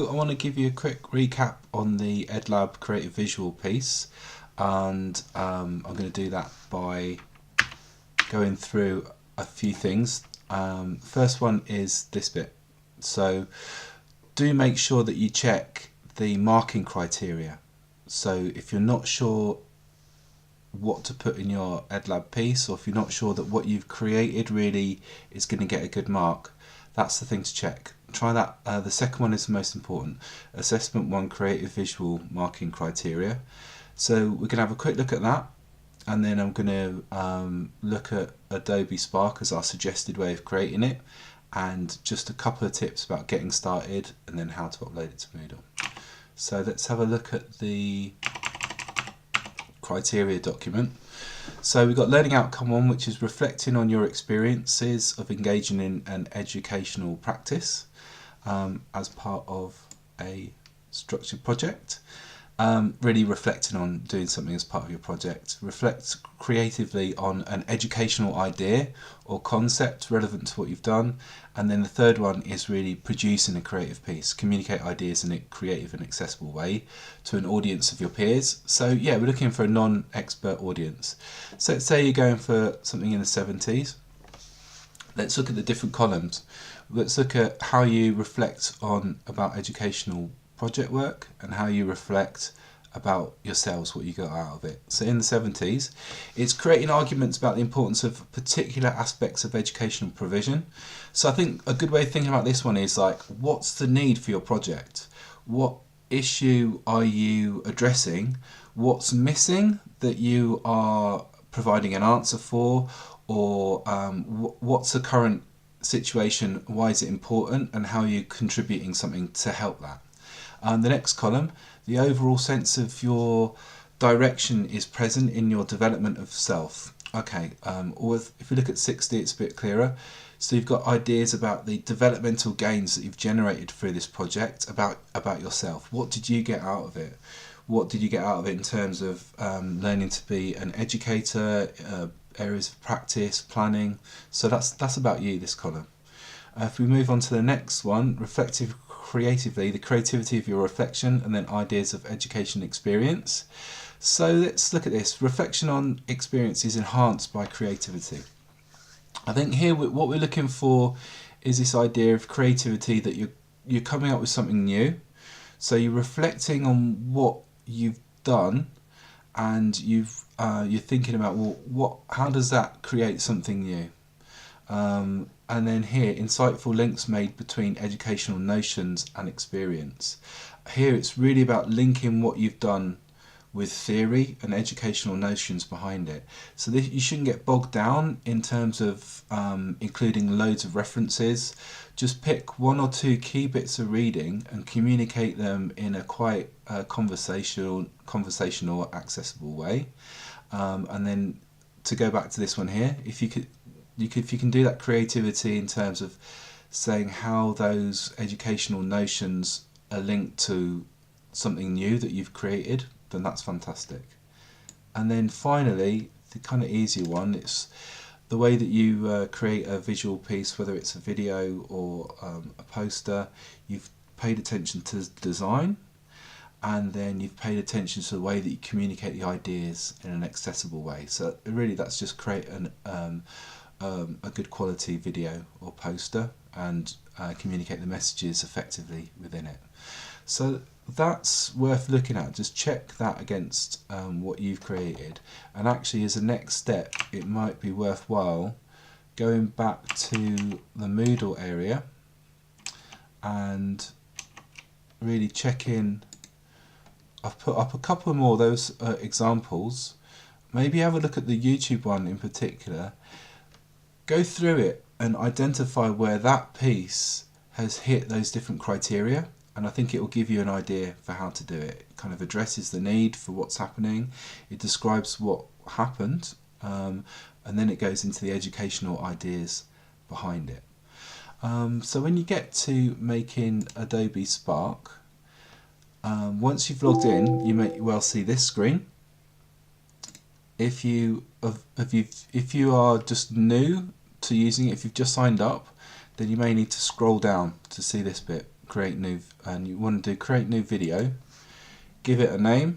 I want to give you a quick recap on the EdLab creative visual piece, and I'm going to do that by going through a few things. First one is this bit. So do make sure that you check the marking criteria. So if you're not sure what to put in your EdLab piece, or if you're not sure that what you've created really is going to get a good mark, that's the thing to check. Try that. The second one is the most important. Assessment 1, creative visual marking criteria. So we're going to have a quick look at that, and then I'm going to look at Adobe Spark as our suggested way of creating it, and just a couple of tips about getting started, and then how to upload it to Moodle. So let's have a look at the criteria document. So we've got learning outcome 1, which is reflecting on your experiences of engaging in an educational practice as part of a structured project. Really reflecting on doing something as part of your project. Reflect creatively on an educational idea or concept relevant to what you've done. And then the third one is really producing a creative piece. Communicate ideas in a creative and accessible way to an audience of your peers. So yeah, we're looking for a non-expert audience. So let's say you're going for something in the 70s. Let's look at the different columns. Let's look at how you reflect on about educational project work and how you reflect about yourselves, what you got out of it. So in the 70s, it's creating arguments about the importance of particular aspects of educational provision. So I think a good way of thinking about this one is like, what's the need for your project? What issue are you addressing? What's missing that you are providing an answer for? Or what's the current situation, why is it important, and how are you contributing something to help that? The next column, the overall sense of your direction is present in your development of self. Okay, or if we look at 60, it's a bit clearer. So you've got ideas about the developmental gains that you've generated through this project about yourself. What did you get out of it? What did you get out of it in terms of learning to be an educator, areas of practice, planning? So that's about you, this column. If we move on to the next one, reflective creatively, the creativity of your reflection, and then ideas of education experience. So let's look at this. Reflection on experience is enhanced by creativity. I think here what we're looking for is this idea of creativity, that you're coming up with something new. So you're reflecting on what you've done, and you're thinking about, well, how does that create something new? And then here, insightful links made between educational notions and experience. Here it's really about linking what you've done with theory and educational notions behind it. So you shouldn't get bogged down in terms of including loads of references. Just pick 1 or 2 key bits of reading and communicate them in a quite conversational, accessible way. And then to go back to this one here, if you can do that creativity in terms of saying how those educational notions are linked to something new that you've created, then that's fantastic. And then finally, the kind of easier one, it's the way that you create a visual piece, whether it's a video or a poster. You've paid attention to the design, and then you've paid attention to the way that you communicate the ideas in an accessible way. So really that's just create a good quality video or poster and communicate the messages effectively within it. So that's worth looking at. Just check that against what you've created, and actually as a next step it might be worthwhile going back to the Moodle area and really checking. I've put up a couple more of those examples. Maybe have a look at the YouTube one in particular. Go through it and identify where that piece has hit those different criteria, and I think it will give you an idea for how to do it. It kind of addresses the need for what's happening, it describes what happened, and then it goes into the educational ideas behind it. So when you get to making Adobe Spark, once you've logged in, you may well see this screen. If you are just new to using it, if you've just signed up, then you may need to scroll down to see this bit, create new, and you want to do create new video, give it a name,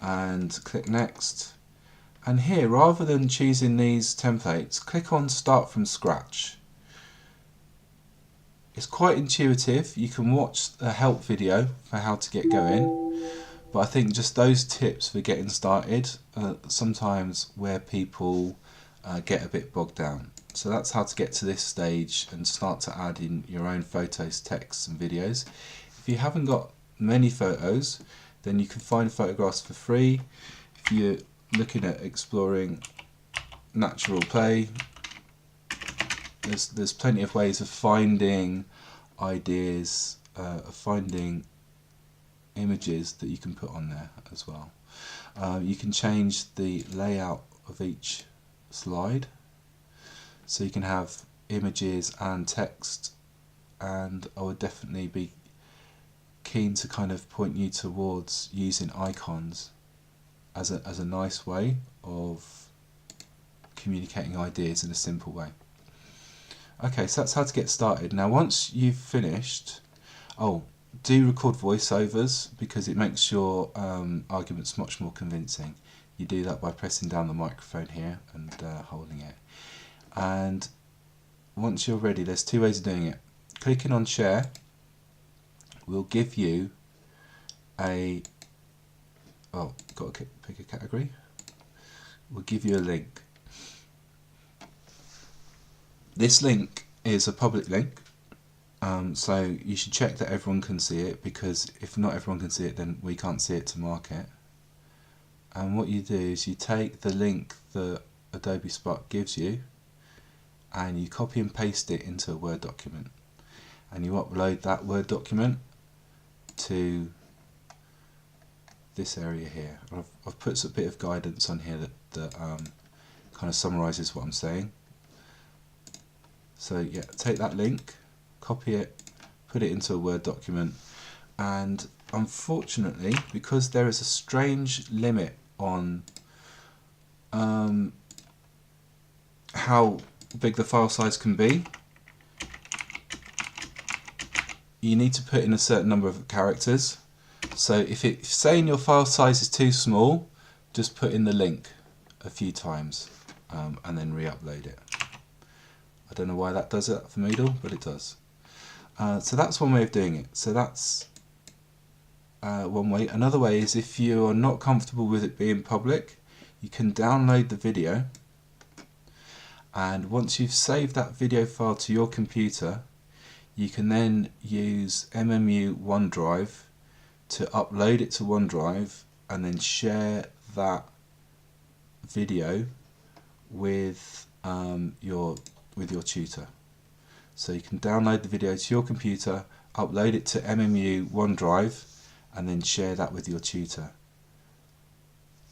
and click next. And here, rather than choosing these templates, click on start from scratch. It's quite intuitive. You can watch a help video for how to get going, but I think just those tips for getting started are sometimes where people get a bit bogged down. So that's how to get to this stage and start to add in your own photos, texts and videos. If you haven't got many photos, then you can find photographs for free. If you're looking at exploring natural play, there's plenty of ways of finding ideas, of finding images that you can put on there as well. You can change the layout of each slide, so you can have images and text, and I would definitely be keen to kind of point you towards using icons as a nice way of communicating ideas in a simple way. Okay, so that's how to get started. Now once you've finished, do record voiceovers, because it makes your arguments much more convincing. You do that by pressing down the microphone here and holding it. And once you're ready, there's two ways of doing it. Clicking on share will give you a, got to pick a category, will give you a link. This link is a public link, so you should check that everyone can see it, because if not everyone can see it, then we can't see it to mark it. And what you do is you take the link that Adobe Spark gives you and you copy and paste it into a Word document, and you upload that Word document to this area here. I've put a bit of guidance on here that kind of summarises what I'm saying. So yeah, take that link, copy it, put it into a Word document, and unfortunately, because there is a strange limit on how big the file size can be, you need to put in a certain number of characters. So if saying your file size is too small, just put in the link a few times and then re-upload it. I don't know why that does it for Moodle, but it does. So that's one way of doing it. So that's one way. Another way is, if you are not comfortable with it being public, you can download the video, and once you've saved that video file to your computer, you can then use MMU OneDrive to upload it to OneDrive and then share that video with your tutor. So you can download the video to your computer, upload it to MMU OneDrive, and then share that with your tutor.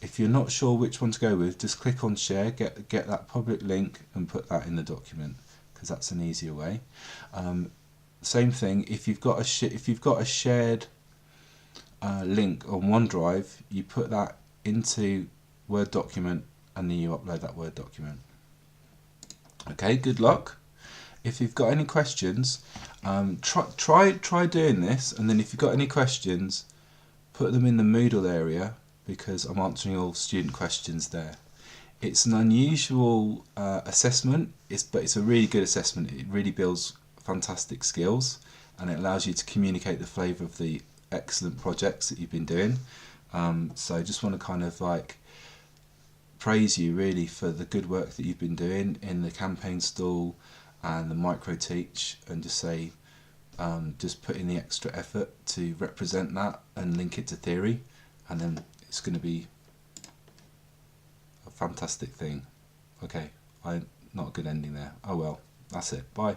If you're not sure which one to go with, just click on share, get that public link and put that in the document, because that's an easier way. Same thing, if you've got a shared link on OneDrive, you put that into Word document and then you upload that Word document. Okay, good luck. If you've got any questions, try doing this, and then if you've got any questions, put them in the Moodle area, because I'm answering all student questions there. It's an unusual assessment, but it's a really good assessment. It really builds fantastic skills, and it allows you to communicate the flavour of the excellent projects that you've been doing. So I just want to kind of like praise you really for the good work that you've been doing in the campaign stall and the micro teach, and just say just put in the extra effort to represent that and link it to theory, and then it's going to be a fantastic thing. Okay, not a good ending there. Oh well, that's it. Bye.